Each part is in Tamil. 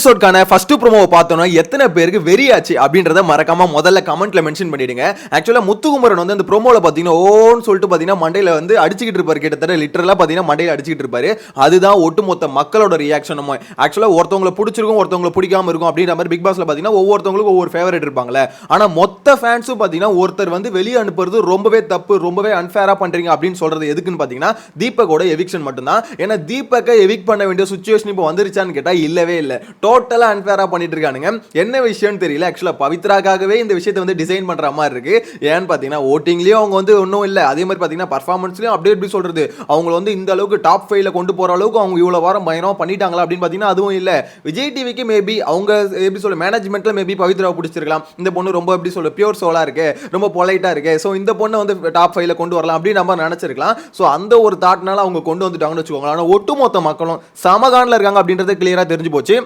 எபிசோட்கான ஃபர்ஸ்ட் ப்ரோமோவை பார்த்தோம்னா எத்தனை பேருக்கு வெறியாச்சு அப்படின்றத மறக்காம முதல்ல கமெண்ட்ல மென்ஷன் பண்ணிடுங்க. ஆக்சுவலா முத்துக்குமரன் வந்து அந்த ப்ரோமோல பாத்தீங்கன்னா ஓன்னு சொல்லிட்டு பாத்தீங்கன்னா மண்டையில வந்து அடிச்சுக்கிட்டு இருப்பாரு, கிட்டத்தட்ட லிட்டரலா பாத்தீங்கன்னா மண்டையில அடிச்சுக்கிட்டு இருப்பாரு. அதுதான் ஒட்டுமொத்த மக்களோட ரியாக்ஷனும். ஆக்சுவலா ஒருத்தவங்களை பிடிச்சிருக்கும், ஒருத்தவங்களை பிடிக்காம இருக்கும் அப்படின்ற மாதிரி பிக் பாஸ்ல பாத்தீங்கன்னா ஒவ்வொருத்தவங்களுக்கும் ஒவ்வொரு ஃபேவரட் இருப்பாங்களே. ஆனா மொத்த ஃபேன்ஸும் பாத்தீங்கன்னா ஒருத்தர் வந்து வெளியே அனுப்புறது ரொம்பவே தப்பு, ரொம்பவே அன்ஃபேரா பண்றீங்க அப்படின்னு சொல்றது எதுக்குன்னு பாத்தீங்கன்னா தீபக்கோட எவிக்ஷன் மட்டும்தான். ஏன்னா தீபக்கை எவிக் பண்ண வேண்டிய சுச்சுவேஷன் இப்போ வந்துருச்சான்னு கேட்டா இல்லவே இல்லை. டோட்டலா அன்ஃபேரா பண்ணிட்டு இருக்கானுங்க. என்ன விஷயம்னு தெரியல. ஆக்சுவலா பவித்ராக்காகவே இந்த விஷயத்தை வந்து டிசைன் பண்ற மாதிரி இருக்கு. ஏன்னு பாத்தீங்கன்னா ஓட்டிங்லயும் அவங்க வந்து ஒன்றும் இல்லை, அதே மாதிரி பாத்தீங்கன்னா பர்ஃபார்மன்ஸ்லயும் அப்படியே எப்படி சொல்றது, அவங்க வந்து இந்த அளவுக்கு டாப் 5ல கொண்டு போற அளவுக்கு அவங்க இவ்வளவு வாரம் பயணம் பண்ணிட்டாங்களா அப்படின்னு பாத்தீங்கன்னா அதுவும் இல்ல. விஜய் டிவிக்கு மேபி அவங்க எப்படி சொல்ல மேனேஜ்மெண்ட்ல மேபி பவித்ராவை பிடிச்சிருக்கலாம். இந்த பொண்ணு ரொம்ப எப்படி சொல்ல பியூர் சோலா இருக்கு, ரொம்ப பொலைட்டா இருக்கு, ஸோ இந்த பொண்ணை வந்து டாப் 5ல கொண்டு வரலாம் அப்படின்னு நம்ம நினைச்சிருக்கலாம். ஸோ அந்த ஒரு தாட்னால அவங்க கொண்டு வந்துட்டாங்கன்னு வச்சுக்கோங்களேன். ஆனால் ஒட்டுமொத்த மக்களும் சமகானில் இருக்காங்க அப்படின்றது கிளியரா தெரிஞ்சு போச்சு.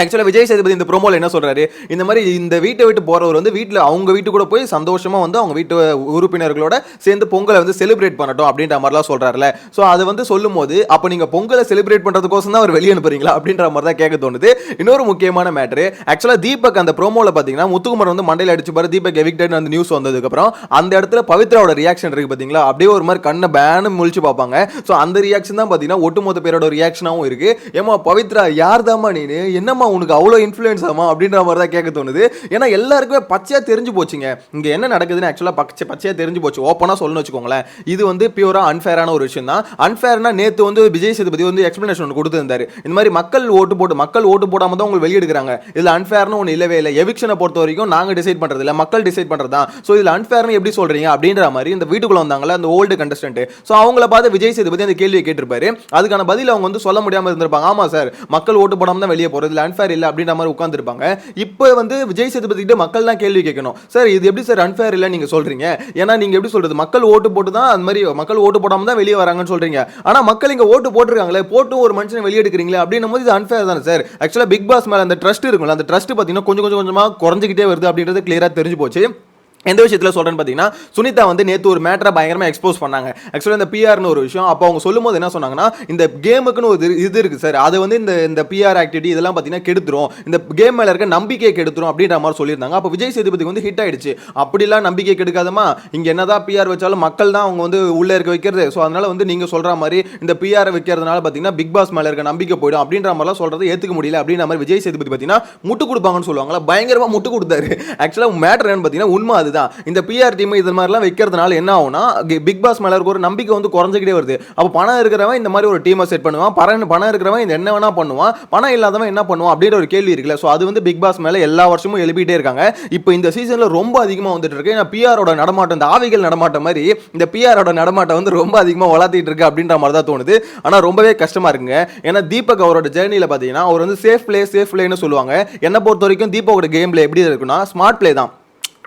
ஆக்சுவலாக விஜய் சேதுபதி இந்த ப்ரோமோல என்ன சொல்றாரு, இந்த மாதிரி இந்த வீட்டை விட்டு போறவர் வந்து வீட்டில் அவங்க வீட்டு கூட போய் சந்தோஷமா வந்து அவங்க வீட்டு உறுப்பினர்களோட சேர்ந்து பொங்கலை வந்து செலிப்ரேட் பண்ணட்டும் அப்படின்ற மாதிரிலாம் சொல்றாருல. ஸோ அது வந்து சொல்லும் போது அப்போ நீங்க பொங்கலை செலிப்ரேட் பண்றதுக்கோசம் தான் அவர் வெளியே அனுப்புறீங்களா அப்படின்ற மாதிரி தான் கேட்க தோணுது. இன்னொரு முக்கியமான மேட்ரு, ஆக்சுவலாக தீபக் அந்த ப்ரோமோல பார்த்தீங்கன்னா முத்துக்குமர் வந்து மண்டையில் அடிச்சு பாரு தீபக் எவிக்டட் அந்த நியூஸ் வந்ததுக்கப்புறம் அந்த இடத்துல பவித்ராவோட ரியாக்ஷன் இருக்கு பார்த்தீங்களா, அப்படியே ஒரு மாதிரி கண்ணை பேனு முழிச்சு பார்ப்பாங்க. ஸோ அந்த ரியாக்ஷன் தான் பார்த்தீங்கன்னா ஒட்டுமொத்த பேரோட ரியாக்ஷனாகவும் இருக்கு. ஏமா பவித்ரா யார் தாமா நீ, என்னம்மா உனக்கு அவ்வளோ இன்ஃப்ளூயன்ஸ் ஆமா அப்படின்ற மாதிரி தான் கேட்க தோணுது. ஏன்னா எல்லாருக்குமே பச்சையா தெரிஞ்சு போச்சுங்க இங்க என்ன நடக்குதுன்னு. ஆக்சுவலா பச்சையா தெரிஞ்சு போச்சு, ஓப்பனா சொல்லணும்னு வச்சுக்கோங்களேன். இது வந்து பியூரா அன்ஃபேரான ஒரு விஷயம் தான். அன்ஃபேர்னா நேத்து வந்து விஜய் சேதுபதி வந்து எக்ஸ்பிளனேஷன் கொடுத்திருந்தாரு. இந்த மாதிரி மக்கள் ஓட்டு போடாம தான் உங்களுக்கு வெளியெடுக்கிறாங்க, இதுல அன்ஃபேர்னு ஒன்று இல்லவே இல்லை. எவிக்ஷனை பொறுத்த வரைக்கும் நாங்க டிசைட் பண்றது இல்லை, மக்கள் டிசைட் பண்றதா. ஸோ இதுல அன்ஃபேர்னு எப்படி சொல்றீங்க அப்படின்ற மாதிரி இந்த வீட்டுக்குள்ள வந்தாங்களா அந்த ஓல்டு கண்டஸ்டன்ட். ஸோ அவங்கள பார்த்து விஜய் சேதுபதி அந்த கேள்வியை கேட்டிருப்பாரு. அதுக்கான பதில் அவங்க வந்து சொல்ல முடியாம இருந்திருப்பாங்க. ஆமா சார், மக்கள் ஓட்டு போடாம தான் வெளியே போறது, அன்ஃபேர் இல்லை அப்படின்ற மாதிரி உட்கார்ந்திருப்பாங்க. இப்போ வந்து விஜய் சேதுபதி கிட்ட மக்கள் தான் கேள்வி கேட்கணும். சார் இது எப்படி சார் அன்ஃபேர் இல்லை நீங்க சொல்றீங்க, ஏன்னா நீங்க எப்படி சொல்றது மக்கள் ஓட்டு போட்டு தான் அந்த மாதிரி மக்கள் ஓட்டு போடாம தான் வெளியே வராங்கன்னு சொல்றீங்க. ஆனா மக்கள் இங்க ஓட்டு போட்டுருக்காங்களே, போட்டு ஒரு மனுஷனை வெளியே எடுக்கிறீங்களே அப்படின்னும் போது இது அன்ஃபேர் தானே சார். ஆக்சுவலா பிக் பாஸ் மேல அந்த ட்ரஸ்ட் இருக்கும்ல, அந்த ட்ரஸ்ட் பாத்தீங்கன்னா கொஞ்சமா குறைஞ்சிக்கிட்டே வருது அப்படின்றது கிளியரா தெரிஞ்சு போச்சு. எந்த விஷயத்தில் சொல்கிறேன்னு பார்த்தீங்கன்னா சுனிதா வந்து நேற்று ஒரு மேட்டரை பயங்கரமாக எக்ஸ்போஸ் பண்ணாங்க. ஆக்சுவலாக இந்த பிஆர்னு ஒரு விஷயம் அப்போ அவங்க சொல்லும் போது என்ன சொன்னாங்கன்னா, இந்த கேமுக்குன்னு ஒரு இது இருக்குது சார், அது வந்து இந்த பிஆர் ஆக்டிவிட்டி இதெல்லாம் பார்த்தீங்கன்னா கெடுத்துரும், இந்த கேம் மேலே இருக்க நம்பிக்கையை கெடுத்துரும் அப்படின்ற மாதிரி சொல்லியிருந்தாங்க. அப்போ விஜய் சேதுபதி வந்து ஹிட் ஆயிடுச்சு. அப்படிலாம் நம்பிக்கை கெடுக்காதமா, இங்கே என்னதான் பிஆர் வச்சாலும் மக்கள் தான் அவங்க வந்து உள்ளே இருக்க வைக்கிறது. ஸோ அதனால வந்து நீங்கள் சொல்கிற மாதிரி இந்த பிஆரை வைக்கிறதுனால பார்த்தீங்கன்னா பிக் பாஸ் மேலே இருக்க நம்பிக்கை போயிடும் அப்படின்ற மாதிரிலாம் சொல்கிறது ஏற்றுக்க முடியல அப்படின்ற மாதிரி விஜய் சேதுபதி பார்த்தீங்கன்னா முட்டு கொடுப்பாங்கன்னு சொல்லுவாங்களா, பயங்கரமாக முட்டு கொடுத்தாரு. ஆக்சுவலாக மேட்டர் என்னன்னு பார்த்தீங்கன்னா உண்மை அதுதான். இந்த பிஆர் டீம் இது மாதிரிலாம் வைக்கிறதுனால என்ன ஆகும்னா பிக் பாஸ் மேல இருக்க ஒரு நம்பிக்கை வந்து குறைஞ்சிக்கிட்டே வருது. அப்போ பணம் இருக்கிறவன் இந்த மாதிரி ஒரு டீமை செட் பண்ணுவான், பணம் இருக்கிறவன் இந்த என்ன வேணா பண்ணுவான், பணம் இல்லாதவன் என்ன பண்ணுவான் அப்படின்ற ஒரு கேள்வி இருக்குல்ல. ஸோ அது வந்து பிக் பாஸ் மேல எல்லா வருஷமும் எழுப்பிட்டே இருக்காங்க. இப்போ இந்த சீசன்ல ரொம்ப அதிகமாக வந்துட்டு இருக்கு. ஏன்னா பிஆரோட நடமாட்டம், இந்த ஆவிகள் நடமாட்டம் மாதிரி இந்த பிஆரோட நடமாட்டம் வந்து ரொம்ப அதிகமாக வளர்த்திட்டு இருக்கு அப்படின்ற மாதிரி தான் தோணுது. ஆனால் ரொம்பவே கஷ்டமா இருக்குங்க. ஏன்னா தீபக் அவரோட ஜேர்னியில் பார்த்தீங்கன்னா அவர் வந்து சேஃப் பிளேன்னு சொல்லுவாங்க. என்னை பொறுத்த வரைக்கும் தீபக்கோட கேம் பிளே எப்படி இருக்குன்னா ஸ்மார்ட் பிளே தான்.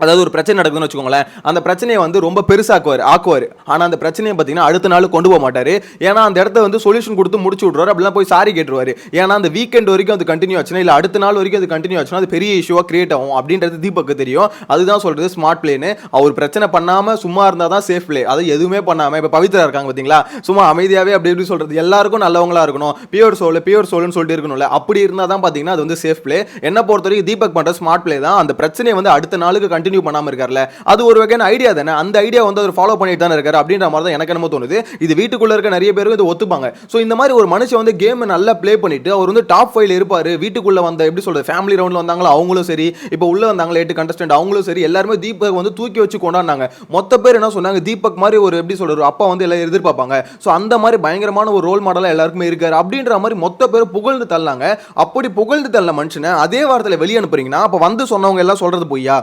அதாவது ஒரு பிரச்சனை நடக்குதுன்னு வச்சுக்கோங்களேன், அந்த பிரச்சனையை வந்து ரொம்ப பெருசாக்குவார் ஆக்குவார். ஆனால் அந்த பிரச்சனையை பார்த்தீங்கன்னா அடுத்த நாள் கொண்டு போக மாட்டார். ஏன்னா அந்த இடத்த வந்து சொல்யூஷன் கொடுத்து முடிச்சு விட்ருவார், அப்படிலாம் போய் சாரி கேட்டுருவார். ஏன்னா அந்த வீக்கெண்ட் வரைக்கும் அது கண்டினியூ ஆச்சுன்னா, இல்லை அடுத்த நாள் வரைக்கும் அது கண்டினியூ ஆச்சுன்னா அது பெரிய இஷ்யூவாக கிரியேட் ஆகும் அப்படின்றது தீபக்கு தெரியும். அதுதான் சொல்றது ஸ்மார்ட் பிளேன்னு. அவர் பிரச்சனை பண்ணாமல் சும்மா இருந்தால் தான் சேஃப் பிளே. அது எதுவுமே பண்ணாமல் இப்போ பவித்ரா இருக்காங்க பார்த்தீங்களா, சும்மா அமைதியாகவே அப்படி எப்படி சொல்றது, எல்லாருக்கும் நல்லவங்களா இருக்கணும், பியூர் சோல்னு சொல்லிட்டு இருக்கணும்ல, அப்படி இருந்தால் தான் பார்த்தீங்கன்னா அது வந்து சேஃப் பிளே. என்ன பொறுத்த வரைக்கும் தீபக் பண்ணுற ஸ்மார்ட் பிளே தான். அந்த பிரச்சனையை வந்து அடுத்த நாளுக்கு கண்டினியூ பண்ணாம இருக்கார்ல, அது ஒரு வகையான ஐடியா தானே. அந்த ஐடியா வந்து அவர் ஃபாலோ பண்ணிட்டு தானே இருக்காரு அப்படின்ற மாதிரி தான் எனக்கு என்னமோ தோணுது. இது வீட்டுக்குள்ள இருக்க நிறைய பேருக்கு இது ஒத்துப்பாங்க. ஸோ இந்த மாதிரி ஒரு மனுஷன் வந்து கேம் நல்லா ப்ளே பண்ணிட்டு அவர் வந்து டாப் 5ல இருப்பாரு. வீட்டுக்குள்ள வந்த எப்படி சொல்றது ஃபேமிலி ரவுண்ட்ல வந்தாங்களோ அவங்களும் சரி, இப்போ உள்ள வந்தாங்களே 8 கண்டஸ்டன்ட் அவங்களும் சரி, எல்லாருமே தீபக் வந்து தூக்கி வச்சு கொண்டாடினாங்க. மொத்த பேர் என்ன சொன்னாங்க, தீபக் மாதிரி ஒரு எப்படி சொல்றது அப்பா வந்து எல்லாம் எதிர்பார்ப்பாங்க. ஸோ அந்த மாதிரி பயங்கரமான ஒரு ரோல் மாடலா எல்லாருக்குமே இருக்காரு அப்படின்ற மாதிரி மொத்த பேர் புகழ்ந்து தள்ளாங்க. அப்படி புகழ்ந்து தள்ள மனுஷனை அதே வாரத்தில் வெளியே அனுப்புறீங்கன்னா அப்போ வந்து சொன்னவங்க எல்லாம் சொல்றது பொய்யா?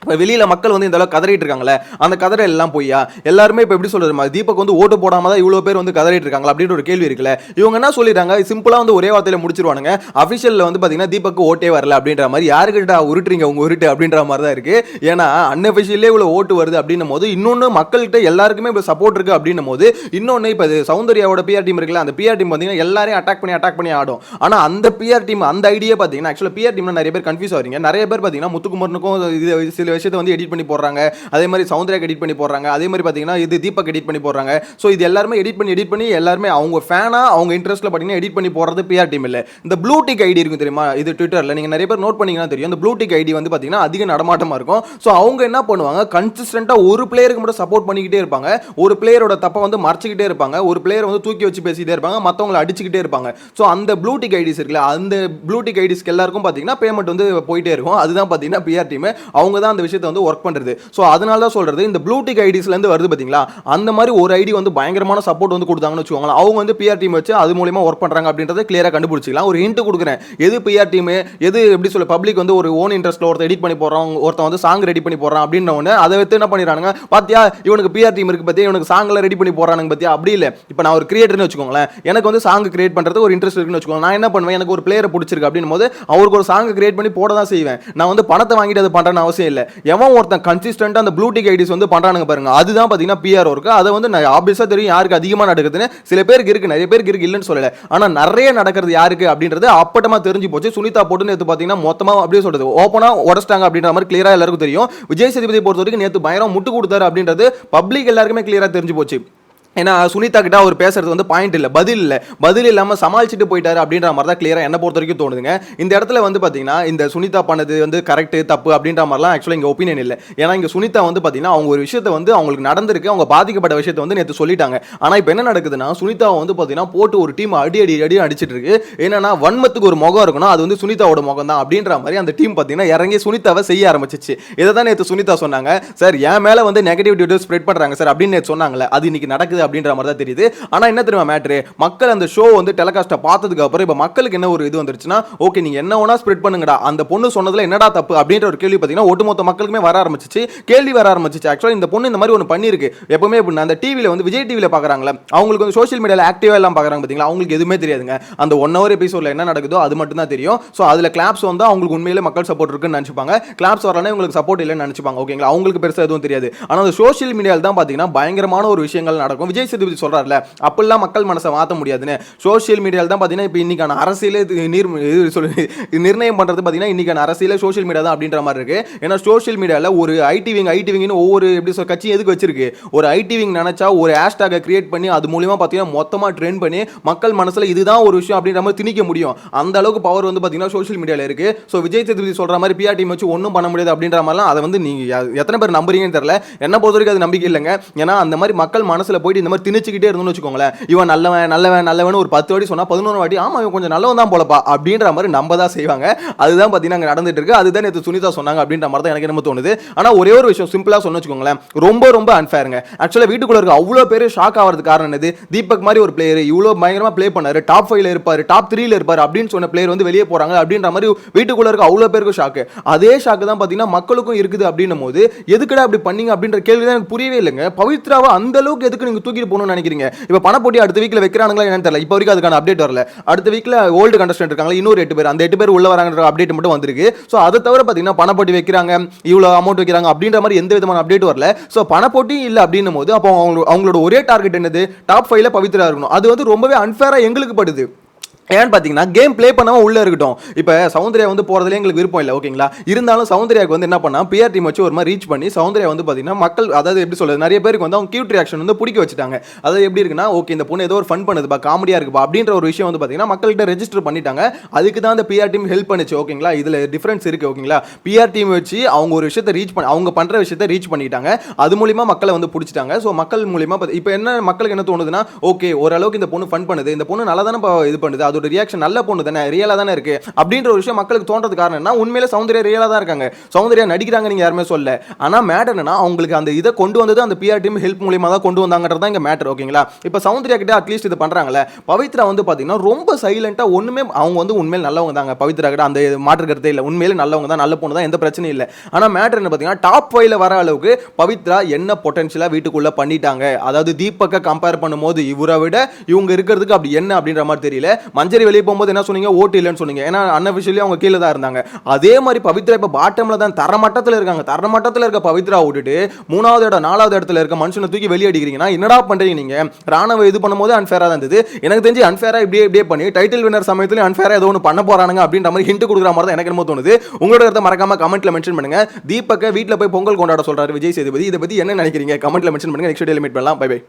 இப்போ வெளியில் மக்கள் வந்து இந்த அளவுக்கு கதறிட்டு இருக்காங்களே, அந்த கதற எல்லாம் பொய்யா? எல்லாருமே இப்போ எப்படி சொல்றது, தீபக் வந்து ஓட்டு போடாம தான் இவ்வளோ பேர் வந்து கதறிட்டு இருக்காங்களா அப்படின்ற ஒரு கேள்வி இருக்குல்ல. இவங்க என்ன சொல்லிடுறாங்க, சிம்பிளாக வந்து ஒரே வார்த்தையில் முடிச்சிருவானுங்க. அஃபிஷியலில் வந்து பார்த்தீங்கன்னா தீபக் ஓட்டே வரல அப்படின்ற மாதிரி, யாருக்கிட்ட உருட்டுறீங்க உங்க உருட்டு அப்படின்ற மாதிரி தான் இருக்கு. ஏன்னா அன்அஃபிஷியலே இவ்வளோ ஓட்டு வருது அப்படின்னும் போது, இன்னொன்று மக்கள்கிட்ட எல்லாருக்குமே இப்போ சப்போர்ட் இருக்கு அப்படின்னும் போது, இன்னொன்று இப்போ சௌந்தர்யாவோட பிஆர் டீம் இருக்குல்ல, அந்த பிஆர் டீம் பார்த்தீங்கன்னா எல்லாரையும் அட்டாக் பண்ணி ஆடும். ஆனால் அந்த பிஆர் டீம் அந்த ஐடியா பார்த்தீங்கன்னா ஆக்சுவலாக பிஆர் டீம்ல நிறைய பேர் கன்ஃபியூஸ் ஆகிறீங்க. நிறைய பேர் பார்த்தீங்கன்னா முத்துக்குமரனுக்கும் விஷயத்தை வந்து எடிட் பண்ணி போடுறாங்க, அதே மாதிரி சௌந்தர்யா எடிட் பண்ணி போடுறாங்க, அதே மாதிரி பார்த்தீங்கன்னா இது தீபக் எடிட் பண்ணி போடுறாங்க. ஸோ இது எல்லாருமே எடிட் பண்ணி எல்லாருமே அவங்க ஃபேனா அவங்க இன்ட்ரெஸ்ட்ல பார்த்தீங்கன்னா எடிட் பண்ணி போடுறது பிஆர் டீம் இல்லை. இந்த ப்ளூ டிக் ஐடி இருக்கும் தெரியுமா, இது ட்விட்டர்ல நீங்க நிறைய பேர் நோட் பண்ணீங்கன்னா தெரியும். இந்த ப்ளூ டிக் ஐடி வந்து பார்த்தீங்கன்னா அதிக நடமாட்டமா இருக்கும். ஸோ அவங்க என்ன பண்ணுவாங்க, கன்சிஸ்டன்டா ஒரு பிளேயருக்கு மட்டும் சப்போர்ட் பண்ணிக்கிட்டே இருப்பாங்க, ஒரு பிளேயரோட தப்பை வந்து மறைச்சிக்கிட்டே இருப்பாங்க, ஒரு பிளேயர் வந்து தூக்கி வச்சு பேசிக்கிட்டே இருப்பாங்க, மற்றவங்களை அடிச்சுக்கிட்டே இருப்பாங்க. ஸோ அந்த ப்ளூ டிக் ஐடிஸ் இருக்குல்ல, அந்த ப்ளூ டிக் ஐடிஸ்க்கு எல்லாருக்கும் பார்த்தீங்கன்னா பேமெண்ட் வந்து போயிட்டே இருக்கும். அதுதான் பார்த்தீங்கன்னா பிஆர் டீம் அவங்க தான் அந்த விஷயத்தை வந்து ஒர்க் பண்றது. ஸோ அதனால தான் சொல்றது இந்த ப்ளூ டிக் ஐடிஸ்ல இருந்து வருது பார்த்தீங்களா, அந்த மாதிரி ஒரு ஐடி வந்து பயங்கரமான சப்போர்ட் வந்து கொடுத்தாங்கன்னு வச்சுக்கோங்களேன், அவங்க வந்து பிஆர் டீம் வச்சு அது மூலமா ஒர்க் பண்றாங்க அப்படின்றத கிளியரா கண்டுபிடிச்சிக்கலாம். ஒரு ஹிண்ட் கொடுக்குறேன், எது பிஆர் டீம் எது எப்படி சொல்ல பப்ளிக் வந்து ஒரு ஓன் இன்ட்ரெஸ்ட்ல ஒருத்தர் எடிட் பண்ணி போறான், ஒருத்தன் வந்து சாங் ரெடி பண்ணி போறான் அப்படின்ன உடனே அதை வச்சு என்ன பண்ணிடுறாங்க, பாத்தியா இவனுக்கு பிஆர் டீம் இருக்கு பத்தியா, இவனுக்கு சாங் எல்லாம் ரெடி பண்ணி போறானுங்க பத்தியா. அப்படி இல்லை, இப்போ நான் ஒரு கிரியேட்டர்னு வச்சுக்கோங்களேன், எனக்கு வந்து சாங் கிரியேட் பண்றது ஒரு இன்ட்ரெஸ்ட் இருக்குன்னு வச்சுக்கோங்க, நான் என்ன பண்ணுவேன், எனக்கு ஒரு பிளேயரை பிடிச்சிருக்கு அப்படின்னும் போது அவருக்கு ஒரு சாங் கிரியேட் பண்ணி போட தான் செய்வேன். நான் வந்து பணத்தை வாங்கிட்டு அது பண்றேன்னு அவசியம் இல்லை. எவன் ஒருத்தன் கன்சிஸ்டன்டா அந்த ப்ளூ டிக் ஐடிஸ் வந்து பண்றானுங்க பாருங்க, அதுதான் பாத்தீங்கன்னா பிஆர் ஒர்க். அதை வந்து ஆப்வியஸா தெரியும் யாருக்கு அதிகமா நடக்குதுன்னு. சில பேருக்கு இருக்கு, நிறைய பேருக்கு இருக்கு, இல்லைன்னு சொல்லல. ஆனா நிறைய நடக்கிறது யாருக்கு அப்படின்றது அப்பட்டமா தெரிஞ்சு போச்சு. சுனிதா போட்டு நேத்து பாத்தீங்கன்னா மொத்தமா அப்படியே சொல்றது ஓப்பனா உடச்சிட்டாங்க அப்படின்ற மாதிரி கிளியரா எல்லாருக்கும் தெரியும். விஜய் சேதுபதி பொறுத்த வரைக்கும் நேத்து பயங்கரம் முட்டு கொடுத்தாரு அப்படின்றது பப்ளிக் எல்லாருக்குமே கிளியரா தெரிஞ்சு போச்சு. ஏன்னா சுனிதா கிட்ட அவர் பேசுறது வந்து பாயிண்ட் இல்லை, பதில் இல்லாமல் சமாளிச்சுட்டு போயிட்டாரு அப்படின்ற மாதிரி தான் கிளியராக என்ன பொறுத்த வரைக்கும் தோணுதுங்க. இந்த இடத்துல வந்து பார்த்தீங்கன்னா இந்த சுனிதா பண்ணது வந்து கரெக்ட் தப்பு அப்படின்ற மாதிரிலாம் ஆக்சுவலாக இங்கே ஒப்பீனியன் இல்லை. ஏன்னா இங்கே சுனிதா வந்து பார்த்தீங்கன்னா அவங்க ஒரு விஷயத்தை வந்து அவங்களுக்கு நடந்திருக்கு, அவங்க பாதிக்கப்பட்ட விஷயத்தை வந்து நேற்று சொல்லிட்டாங்க. ஆனால் இப்போ என்ன நடக்குதுன்னா சுனிதாவை வந்து பார்த்தீங்கன்னா போட்டு ஒரு டீம் அடி அடிச்சிட்டு இருக்கு. என்னன்னா வன்மத்துக்கு ஒரு முகம் இருக்கணும், அது வந்து சுனிதாவோட முகம் தான் அப்படின்ற மாதிரி அந்த டீம் பார்த்தீங்கன்னா இறங்கி சுனிதாவை செய்ய ஆரம்பிச்சிச்சு. இதை தான் நேற்று சுனிதா சொன்னாங்க, சார் என் மேலே வந்து நெகட்டிவிட்டி ஸ்ப்ரெட் பண்ணுறாங்க சார் அப்படின்னு சொன்னாங்களே, அது இன்னைக்கு நடக்குது அப்படின்ற மாதிரி தான் தெரியுது. ஆனா என்ன தெரியுமா மேட்டர், மக்கள் அந்த ஷோ வந்து டெலிகாஸ்ட் பார்த்ததுக்கு அப்புறம் இப்ப மக்களுக்கு என்ன ஒரு இது வந்துருச்சுன்னா, ஓகே நீங்க என்ன வேணா ஸ்ப்ரெட் பண்ணுங்கடா, அந்த பொண்ணு சொன்னதுல என்னடா தப்பு அப்படின்ற ஒரு கேள்வி பாத்தீங்கன்னா ஒட்டுமொத்த மக்களுக்குமே வர ஆரம்பிச்சிச்சு, கேள்வி வர ஆரம்பிச்சிச்சு. ஆக்சுவலா இந்த பொண்ணு இந்த மாதிரி ஒன்று பண்ணிருக்கு. எப்பவுமே அந்த டிவில வந்து விஜய் டிவில பாக்குறாங்களா, அவங்களுக்கு வந்து சோஷியல் மீடியால ஆக்டிவா எல்லாம் பாக்குறாங்க பாத்தீங்களா, அவங்களுக்கு எதுவுமே தெரியாதுங்க. அந்த 1 hour எபிசோட்ல என்ன நடக்குதோ அது மட்டும் தான் தெரியும். சோ அதுல கிளாப்ஸ் வந்து அவங்களுக்கு உண்மையிலே மக்கள் சப்போர்ட் இருக்குன்னு நினைச்சுப்பாங்க, கிளாப்ஸ் வரலனா உங்களுக்கு சப்போர்ட் இல்லைன்னு நினைச்சுப்பாங்க. ஓகேங்களா, அவங்களுக்கு பெருசா எதுவும் தெரியாது. ஆனா அந்த சோஷியல் மீடியால தான் பாத்தீங்கன்னா பயங்கரமான ஒரு விஷயங்கள் நடக்கும். விஜய் சேதுபதி சொல்றாருல, அப்பெல்லாம் மக்கள் மனசை மாற்ற முடியாதுன்னு. சோஷியல் மீடியால தான் பாத்தீங்கன்னா இப்போ இன்னைக்கான அரசியலே நிர்ணயம் பண்றது பாத்தீங்கன்னா இன்னைக்கான அரசியலே சோஷியல் மீடியா தான் அப்படின்ற மாதிரி இருக்கு. ஏன்னா சோஷியல் மீடியால ஒரு ஐடி விங்னு ஒவ்வொரு எப்படி சொல்ல கட்சி எதுக்கு வச்சிருக்கு, ஒரு ஐடி விங் நினைச்சா ஒரு ஹேஷ்டாக கிரியேட் பண்ணி அது மூலமா பாத்தீங்கன்னா மொத்தமா ட்ரெண்ட் பண்ணி மக்கள் மனசுல இதுதான் ஒரு விஷயம் அப்படின்ற மாதிரி திணிக்க முடியும். அந்த அளவுக்கு பவர் வந்து பாத்தீங்கன்னா சோஷியல் மீடியால இருக்கு. சோ விஜய் சேதுபதி சொல்ற மாதிரி பிஆர் டீம் வச்சு ஒன்றும் பண்ண முடியாது அப்படின்ற மாதிரிலாம் அதை வந்து நீங்க எத்தனை பேர் நம்புறீங்கன்னு தெரியல. என்ன பொறுத்த வரைக்கும் அது நம்பிக்கை இல்லைங்க. ஏன்னா அந்த மாதிரி மக்கள் மனசுல போயிட்டு இந்த மாதிரி திணிச்சுக்கிட்டே இருந்தோம்னு வச்சுக்கோங்களேன், இவன் நல்லவன் ஒரு 10 வாட்டி சொன்னா 11 வாட்டி ஆமா இவன் கொஞ்சம் நல்லவன் தான் போலப்பா அப்படின்ற மாதிரி நம்ப தான் செய்வாங்க. அதுதான் பாத்தீங்கன்னா அங்க நடந்துட்டு இருக்கு. அதுதான் நேத்து சுனிதா சொன்னாங்க அப்படின்ற மாதிரி தான் எனக்கு என்ன தோணுது. ஆனா ஒரே ஒரு விஷயம் சிம்பிளா சொன்னு வச்சுக்கோங்களேன், ரொம்ப அன்ஃபேருங்க. ஆக்சுவலா வீட்டுக்குள்ள இருக்க அவ்வளவு பேர் ஷாக் ஆகிறதுக்கு காரணம் என்னது, தீபக் மாதிரி ஒரு பிளேயர் இவ்வளவு பயங்கரமா ப்ளே பண்ணாரு, டாப் 5ல இருப்பாரு, டாப் 3ல இருப்பாரு அப்படின்னு சொன்ன பிளேயர் வந்து வெளியே போறாங்க அப்படின்ற மாதிரி வீட்டுக்குள்ள இருக்க அவ்வளவு பேருக்கு ஷாக்கு. அதே ஷாக்கு தான் பாத்தீங்கன்னா மக்களுக்கும் இருக்குது அப்படின்னும் போது எதுக்குடா அப்படி பண்ணீங்க அப்படின்ற கேள்வி தான் எனக்கு புரியவே இல்லைங்க. பவித்ராவை அந்த அளவுக்கு எதுக்கு நீங்க தூக்கிட்டு போகணும்னு நினைக்கிறீங்க? இப்ப பணப்போட்டி அடுத்த வீக்ல வைக்கிறானுங்களா என்னன்னு தெரியல, இப்போ வரைக்கும் அதுக்கான அப்டேட் வரல. அடுத்த வீக்ல ஓல்டு கண்டஸ்டன்ட் இருக்காங்க இன்னொரு 8 பேர், அந்த 8 பேர் உள்ள வராங்கன்ற அப்டேட் மட்டும் வந்திருக்கு. சோ அதை தவிர பாத்தீங்கன்னா பணப்போட்டி வைக்கிறாங்க, இவ்வளவு அமௌண்ட் வைக்கிறாங்க அப்படின்ற மாதிரி எந்த விதமான அப்டேட் வரல. சோ பணப்போட்டி இல்ல அப்படின்னும் போது அப்போ அவங்களோட ஒரே டார்கெட் என்னது, டாப் 5ல பவித்ரா இருக்கணும். அது வந்து ரொம்பவே அன்ஃபேரா எங்களுக்கு படுது. ஏன்னு பார்த்தீங்கன்னா கேம் ப்ளே பண்ணாம உள்ள இருக்கட்டும். இப்போ சௌந்தர்யா வந்து போறதுல எங்களுக்கு விருப்பம் இல்லை, ஓகேங்களா. இருந்தாலும் சௌந்தர்யாவுக்கு வந்து என்ன பண்ணா பிஆர் டீம் வச்சு ஒரு மாதிரி ரீச் பண்ணி சௌந்தர்யா வந்து பார்த்தீங்கன்னா மக்கள் அதாவது எப்படி சொல்றது, நிறைய பேருக்கு வந்து அவங்க கியூட் ரியாக்ஷன் வந்து பிடிக்க வச்சுட்டாங்க. அதாவது எப்படி இருக்குன்னா, ஓகே இந்த பொண்ணு ஏதோ ஒரு ஃபன் பண்ணுதுப்பா, காமெடியா இருக்குப்பா அப்படின்ற ஒரு விஷயம் வந்து பார்த்தீங்கன்னா மக்கள்கிட்ட ரெஜிஸ்டர் பண்ணிட்டாங்க. அதுக்கு தான் அந்த பிஆர் டீம் ஹெல்ப் பண்ணுச்சு, ஓகேங்களா. இதுல டிஃபரன்ஸ் இருக்கு, ஓகேங்களா. பிஆர் டீம் வச்சு அவங்க ஒரு விஷயத்தை ரீச் பண்ணி அவங்க பண்ற விஷயத்தை ரீச் பண்ணிட்டாங்க, அது மூலியமா மக்களை வந்து பிடிச்சிட்டாங்க. ஸோ மக்கள் மூலியமா இப்போ என்ன மக்களுக்கு என்ன தோணுதுன்னா, ஓகே ஓரளவுக்கு இந்த பொண்ணு ஃபன் பண்ணுது, இந்த பொண்ணு நல்லா தானே இது பண்ணுது, அதோட ரியாக்ஷன் நல்ல ரியலா தானே இருக்கு அப்படின்ற ஒரு விஷயம் மக்களுக்கு தோன்றது காரணம் என்ன, உண்மையிலே சௌந்தர்யா ரியலா தான் இருக்காங்க, சௌந்தர்யா நடிக்கிறாங்க நீங்க யாருமே சொல்ல. ஆனா மேட்டர் என்னன்னா அவங்களுக்கு அந்த இதை கொண்டு வந்தது அந்த பிஆர் டீம் ஹெல்ப் மூலமா தான் கொண்டு வந்தாங்கன்றது தான் இங்க மேட்டர், ஓகேங்களா. இப்போ சௌந்தர்யா கிட்ட அட்லீஸ்ட் இது பண்றாங்கல்ல. பவித்ரா வந்து பாத்தீங்கன்னா ரொம்ப சைலண்டா ஒண்ணுமே, அவங்க வந்து உண்மையிலே நல்லவங்க தாங்க, பவித்ரா கிட்ட அந்த மாற்று கருத்தே இல்லை, உண்மையிலே நல்லவங்க தான், நல்ல பொண்ணு தான், எந்த பிரச்சனையும் இல்லை. ஆனா மேட்டர் என்ன பாத்தீங்கன்னா டாப் 5ல வர அளவுக்கு பவித்ரா என்ன பொட்டன்ஷியலா வீட்டுக்குள்ள பண்ணிட்டாங்க. அதாவது தீபக்க கம்பேர் பண்ணும்போது இவரை விட இவங்க இருக்கிறதுக்கு அப்படி என்ன அப்படின்ற மாதிரி தெரியல. மஞ்சரி வெளியே போகும்போது என்ன சொன்னீங்க, ஓட்டு இல்லைன்னு சொன்னீங்க. ஏன்னா அன்அஃபிஷியலி அவங்க கீழே தான் இருந்தாங்க. அதே மாதிரி பவித்ரா இப்ப பாட்டம்ல தான் தரமட்டத்தில் இருக்காங்க. தரமட்டத்தில் இருக்க பவித்ரா விட்டுட்டு 3வது இடம் 4வது இடத்துல இருக்க மனுஷனை தூக்கி வெளியே அடிக்கிறீங்கன்னா என்னடா பண்றீங்க நீங்க? ராணுவ இது பண்ணும்போது அன்ஃபேரா தான் இருந்தது. எனக்கு தெரிஞ்சு அன்ஃபேரா இப்படியே பண்ணி டைட்டில் வின்னர் சமயத்துல அன்ஃபேரா ஏதோ ஒன்று பண்ண போறானுங்க அப்படின்ற மாதிரி ஹிண்ட் கொடுக்குற மாதிரி தான் எனக்கு என்னமோ தோணுது. உங்களோட கருத்தை மறக்காம கமெண்ட்ல மென்ஷன் பண்ணுங்க. தீபக்க வீட்ல போய் பொங்கல் கொண்டாட சொல்றாரு விஜய் சேதுபதி. இதை பத்தி என்ன நினைக்கிறீங்க? கமெண்ட்ல மென்ஷன் பண்ணுங்க. நெக்ஸ்ட் வீடியோல மீட் பண்ணலாம். Bye by.